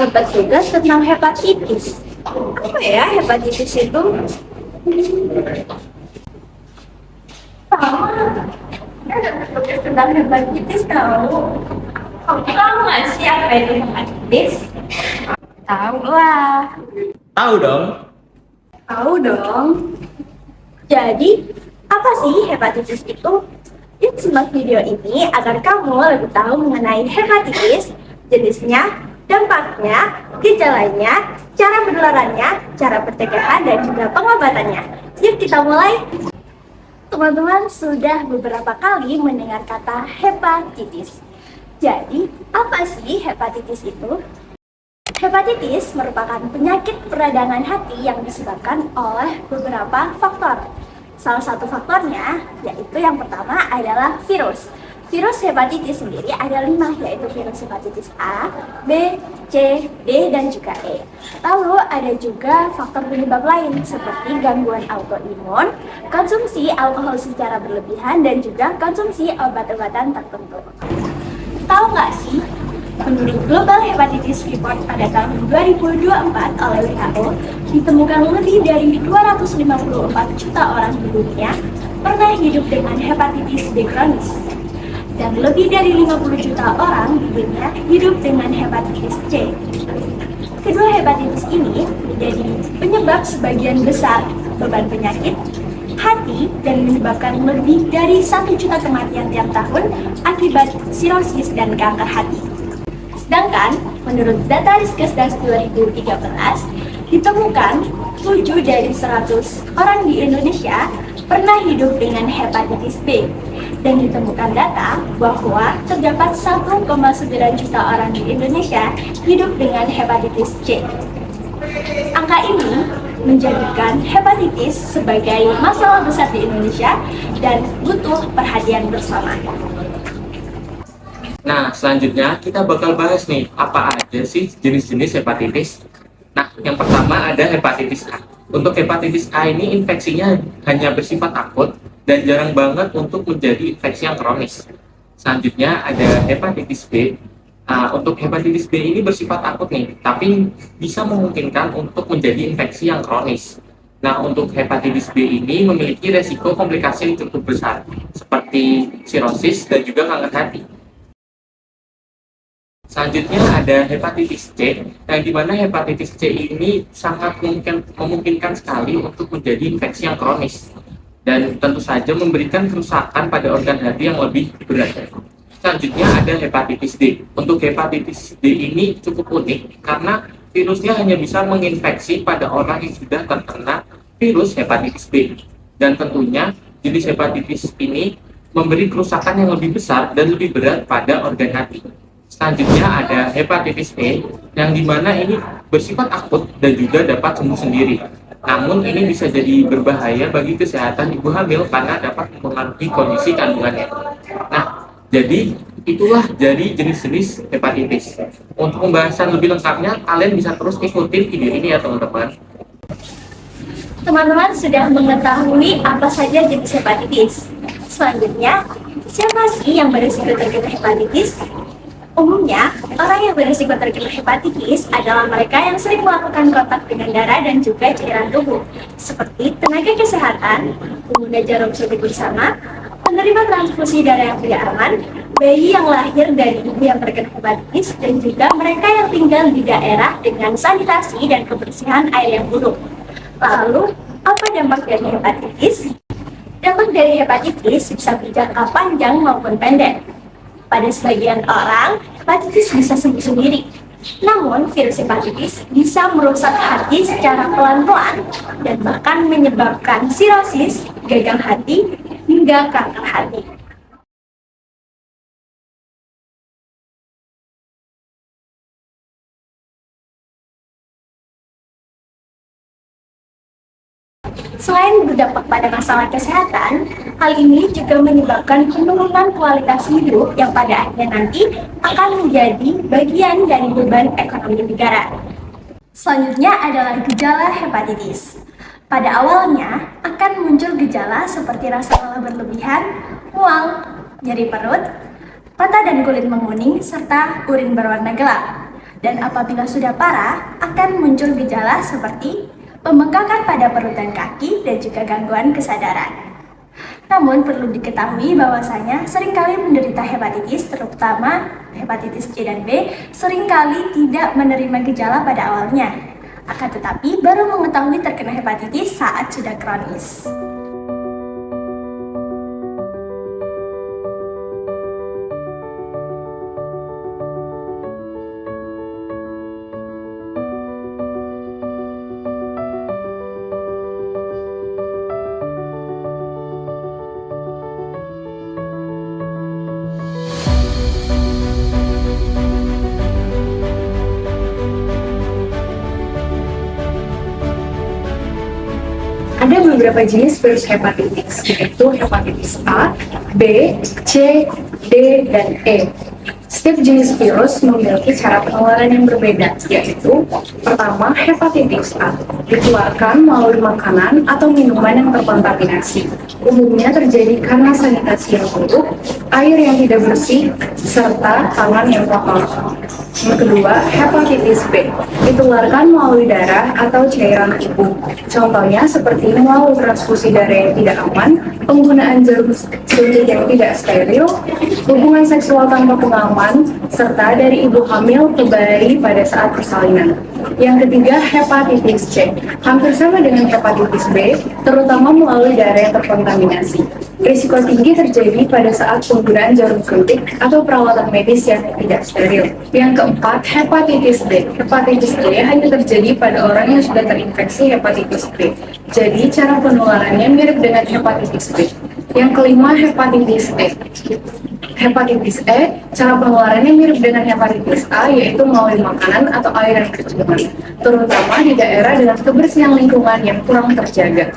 dapat tugas tentang hepatitis. Apa ya hepatitis itu? Tahu, ada tugas tentang hepatitis tahu. Kamu tahu nggak sih apa itu hepatitis? Tahu lah. Tahu dong. Tahu dong. Jadi, apa sih hepatitis itu? Yuk simak video ini agar kamu lebih tahu mengenai hepatitis, jenisnya, dampaknya, gejalanya, cara penularannya, cara pencegahan, dan juga pengobatannya. Yuk kita mulai. Teman-teman sudah beberapa kali mendengar kata hepatitis. Jadi, apa sih hepatitis itu? Hepatitis merupakan penyakit peradangan hati yang disebabkan oleh beberapa faktor. Salah satu faktornya yaitu yang pertama adalah virus. Virus hepatitis sendiri ada 5, yaitu virus hepatitis A, B, C, D, dan juga E. Lalu ada juga faktor penyebab lain seperti gangguan autoimun, konsumsi alkohol secara berlebihan, dan juga konsumsi obat-obatan tertentu. Tahu nggak sih, menurut Global Hepatitis Report pada tahun 2024 oleh WHO, ditemukan lebih dari 254 juta orang di dunia pernah hidup dengan hepatitis B kronis. Dan lebih dari 50 juta orang di dunia hidup dengan hepatitis C. Kedua hepatitis ini menjadi penyebab sebagian besar beban penyakit hati dan menyebabkan lebih dari 1 juta kematian tiap tahun akibat sirosis dan kanker hati. Sedangkan, menurut data Riskesdas 2013, ditemukan 7 dari 100 orang di Indonesia pernah hidup dengan hepatitis B. Dan ditemukan data bahwa terdapat 1,9 juta orang di Indonesia hidup dengan hepatitis C. Angka ini menjadikan hepatitis sebagai masalah besar di Indonesia dan butuh perhatian bersama. Nah, selanjutnya kita bakal bahas nih, apa aja sih jenis-jenis hepatitis. Nah, yang pertama ada hepatitis A. Untuk hepatitis A ini infeksinya hanya bersifat akut dan jarang banget untuk menjadi infeksi yang kronis. Selanjutnya ada hepatitis B. Untuk hepatitis B ini bersifat akut nih, tapi bisa memungkinkan untuk menjadi infeksi yang kronis. Nah, untuk hepatitis B ini memiliki resiko komplikasi yang cukup besar, seperti sirosis dan juga kanker hati. Selanjutnya ada hepatitis C, yang dimana hepatitis C ini sangat memungkinkan sekali untuk menjadi infeksi yang kronis dan tentu saja memberikan kerusakan pada organ hati yang lebih berat. Selanjutnya ada hepatitis D. Untuk hepatitis D ini cukup unik karena virusnya hanya bisa menginfeksi pada orang yang sudah terkena virus hepatitis B. Dan tentunya jenis hepatitis ini memberi kerusakan yang lebih besar dan lebih berat pada organ hati. Selanjutnya ada hepatitis E, yang dimana ini bersifat akut dan juga dapat sembuh sendiri. Namun ini bisa jadi berbahaya bagi kesehatan ibu hamil karena dapat mempengaruhi kondisi kandungannya. Nah, jadi itulah jadi jenis-jenis hepatitis. Untuk pembahasan lebih lengkapnya, kalian bisa terus ikutin video ini ya teman-teman. Teman-teman sudah mengetahui apa saja jenis hepatitis. Selanjutnya, siapa sih yang berisiko terkena hepatitis? Umumnya, orang yang berisiko terkena hepatitis adalah mereka yang sering melakukan kontak dengan darah dan juga cairan tubuh, seperti tenaga kesehatan, pengguna jarum suntik bersama, penerima transfusi darah yang tidak aman, bayi yang lahir dari ibu yang terkena hepatitis, dan juga mereka yang tinggal di daerah dengan sanitasi dan kebersihan air yang buruk. Lalu, apa dampak dari hepatitis? Dampak dari hepatitis bisa berjangka panjang maupun pendek. Pada sebagian orang, hepatitis bisa sembuh sendiri. Namun, virus hepatitis bisa merusak hati secara pelan-pelan dan bahkan menyebabkan sirosis, gagal hati, hingga kanker hati. Selain berdampak pada masalah kesehatan, hal ini juga menyebabkan penurunan kualitas hidup yang pada akhirnya nanti akan menjadi bagian dari beban ekonomi negara. Selanjutnya adalah gejala hepatitis. Pada awalnya akan muncul gejala seperti rasa lelah berlebihan, mual, nyeri perut, mata dan kulit menguning, serta urin berwarna gelap. dan apabila sudah parah akan muncul gejala seperti pembengkakan pada perut dan kaki dan juga gangguan kesadaran. Namun perlu diketahui bahwasanya seringkali menderita hepatitis, terutama hepatitis C dan B, seringkali tidak menerima gejala pada awalnya. Akan tetapi baru mengetahui terkena hepatitis saat sudah kronis. Ada beberapa jenis virus hepatitis, yaitu hepatitis A, B, C, D, dan E. Setiap jenis virus memiliki cara penularan yang berbeda, yaitu pertama, hepatitis A ditularkan melalui makanan atau minuman yang terkontaminasi. Umumnya terjadi karena sanitasi yang buruk, air yang tidak bersih, serta tangan yang kotor. Yang kedua, hepatitis B ditularkan melalui darah atau cairan tubuh. Contohnya seperti melalui transfusi darah yang tidak aman, penggunaan jarum suntik yang tidak steril, hubungan seksual tanpa pengaman, serta dari ibu hamil ke bayi pada saat persalinan. Yang ketiga, hepatitis C hampir sama dengan hepatitis B, terutama melalui darah yang terkontaminasi. Risiko tinggi terjadi pada saat penggunaan jarum suntik atau perawatan medis yang tidak steril. Yang keempat, hepatitis D. Hepatitis D hanya terjadi pada orang yang sudah terinfeksi hepatitis B. Jadi, cara penularannya mirip dengan hepatitis B. Yang kelima, hepatitis E. Hepatitis E, cara penularannya mirip dengan hepatitis A, yaitu melalui makanan atau air yang tercemar, terutama di daerah dengan kebersihan lingkungan yang kurang terjaga.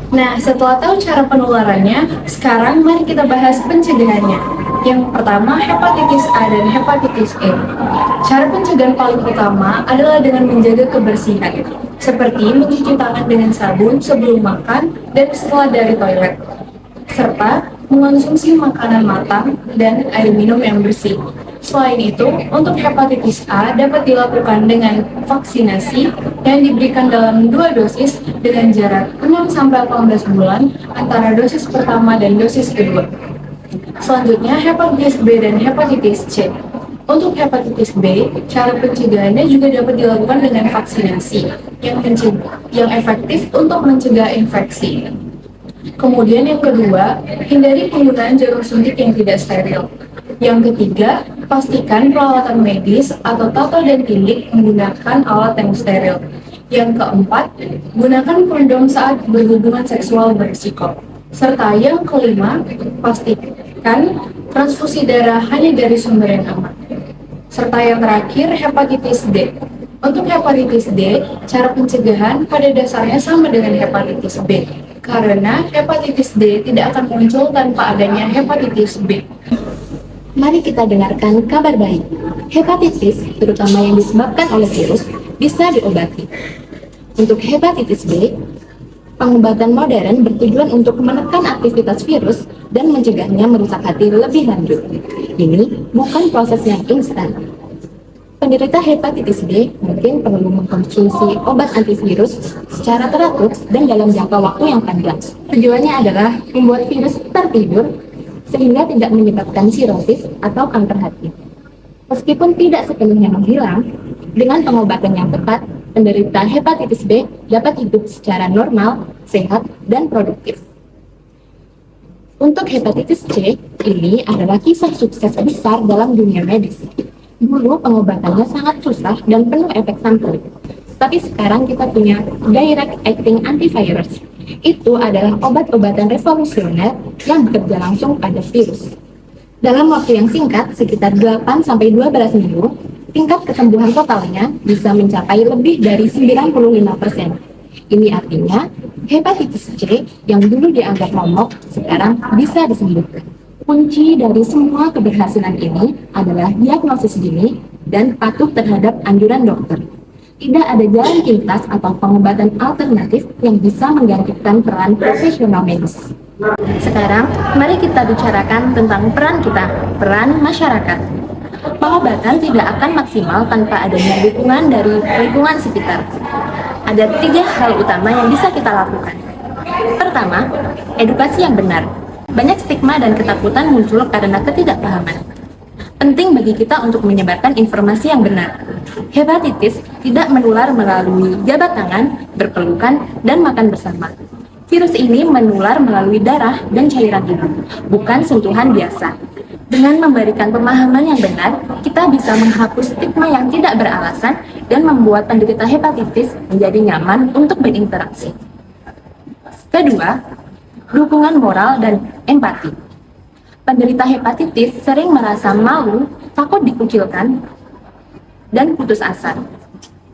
Nah, setelah tahu cara penularannya, sekarang mari kita bahas pencegahannya. Yang pertama, hepatitis A dan hepatitis E. Cara pencegahan paling utama adalah dengan menjaga kebersihan, seperti mencuci tangan dengan sabun sebelum makan dan setelah dari toilet, serta mengonsumsi makanan matang dan air minum yang bersih. Selain itu, untuk hepatitis A dapat dilakukan dengan vaksinasi yang diberikan dalam 2 dosis dengan jarak 6-18 bulan antara dosis pertama dan dosis kedua. Selanjutnya, hepatitis B dan hepatitis C. Untuk hepatitis B, cara pencegahannya juga dapat dilakukan dengan vaksinasi yang efektif untuk mencegah infeksi. Kemudian yang kedua, hindari penggunaan jarum suntik yang tidak steril. Yang ketiga, pastikan perawatan medis atau tato dan tindik menggunakan alat yang steril. Yang keempat, gunakan kondom saat berhubungan seksual berisiko. Serta yang kelima, pastikan transfusi darah hanya dari sumber yang aman. Serta yang terakhir, hepatitis D. Untuk hepatitis D, cara pencegahan pada dasarnya sama dengan hepatitis B, karena hepatitis D tidak akan muncul tanpa adanya hepatitis B. Mari kita dengarkan kabar baik. Hepatitis, terutama yang disebabkan oleh virus, bisa diobati. Untuk hepatitis B, pengobatan modern bertujuan untuk menekan aktivitas virus dan mencegahnya merusak hati lebih lanjut. Ini bukan proses yang instan. Penderita hepatitis B mungkin perlu mengkonsumsi obat antivirus secara teratur dan dalam jangka waktu yang panjang. Tujuannya adalah membuat virus tertidur sehingga tidak menyebabkan sirosis atau kanker hati. Meskipun tidak sepenuhnya menghilang, dengan pengobatan yang tepat, penderita hepatitis B dapat hidup secara normal, sehat, dan produktif. Untuk hepatitis C, ini adalah kisah sukses besar dalam dunia medis. Dulu pengobatannya sangat susah dan penuh efek samping. Tapi sekarang kita punya direct acting antivirus. Itu adalah obat-obatan revolusioner yang bekerja langsung pada virus. Dalam waktu yang singkat, sekitar 8-12 minggu, tingkat kesembuhan totalnya bisa mencapai lebih dari 95%. Ini artinya, hepatitis C yang dulu dianggap momok, sekarang bisa disembuhkan. Kunci dari semua keberhasilan ini adalah diagnosis dini dan patuh terhadap anjuran dokter. Tidak ada jalan pintas atau pengobatan alternatif yang bisa menggantikan peran profesional medis. Sekarang, mari kita bicarakan tentang peran kita, peran masyarakat. Pengobatan tidak akan maksimal tanpa adanya dukungan dari lingkungan sekitar. Ada 3 hal utama yang bisa kita lakukan. Pertama, edukasi yang benar. Banyak stigma dan ketakutan muncul karena ketidakpahaman. Penting bagi kita untuk menyebarkan informasi yang benar. Hepatitis tidak menular melalui jabat tangan, berpelukan, dan makan bersama. Virus ini menular melalui darah dan cairan tubuh, bukan sentuhan biasa. Dengan memberikan pemahaman yang benar, kita bisa menghapus stigma yang tidak beralasan dan membuat penderita hepatitis menjadi nyaman untuk berinteraksi. Kedua, dukungan moral dan empati. Penderita hepatitis sering merasa malu, takut dikucilkan, dan putus asa.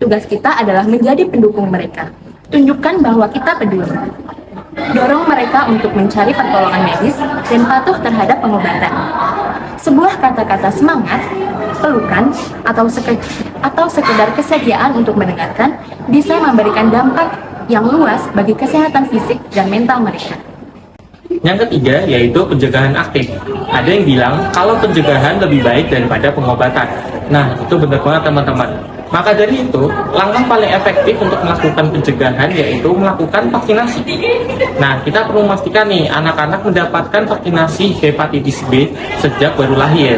Tugas kita adalah menjadi pendukung mereka. Tunjukkan bahwa kita peduli. Dorong mereka untuk mencari pertolongan medis dan patuh terhadap pengobatan. Sebuah kata-kata semangat, pelukan, atau sekedar kesediaan untuk mendengarkan bisa memberikan dampak yang luas bagi kesehatan fisik dan mental mereka. Yang ketiga yaitu pencegahan aktif. Ada yang bilang kalau pencegahan lebih baik daripada pengobatan. Nah, itu benar banget teman-teman. Maka dari itu, langkah paling efektif untuk melakukan pencegahan yaitu melakukan vaksinasi. Nah, kita perlu memastikan nih anak-anak mendapatkan vaksinasi hepatitis B sejak baru lahir.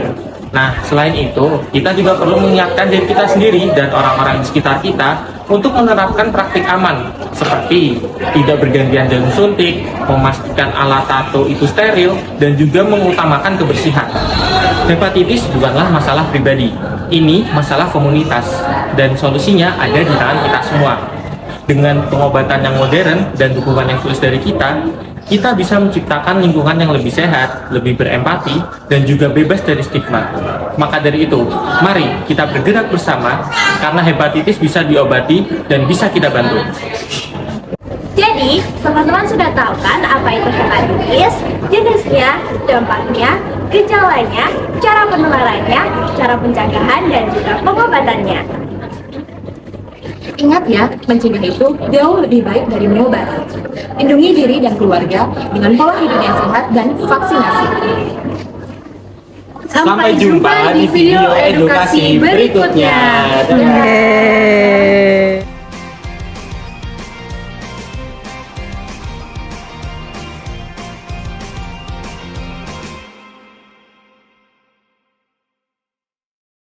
Nah, selain itu, kita juga perlu mengingatkan diri kita sendiri dan orang-orang di sekitar kita untuk menerapkan praktik aman, seperti tidak bergantian jarum suntik, memastikan alat tato itu steril, dan juga mengutamakan kebersihan. Hepatitis bukanlah masalah pribadi, ini masalah komunitas, dan solusinya ada di tangan kita semua. Dengan pengobatan yang modern dan dukungan yang tulus dari kita bisa menciptakan lingkungan yang lebih sehat, lebih berempati, dan juga bebas dari stigma. Maka dari itu, mari kita bergerak bersama, karena hepatitis bisa diobati dan bisa kita bantu. Jadi, teman-teman sudah tahu kan apa itu hepatitis, jenisnya, dampaknya, gejalanya, cara penularannya, cara pencegahan, dan juga pengobatannya. Ingat ya, mencegah itu jauh lebih baik dari mengobati. Lindungi diri dan keluarga dengan pola hidup yang sehat dan vaksinasi. Sampai jumpa di video edukasi berikutnya. Dadah.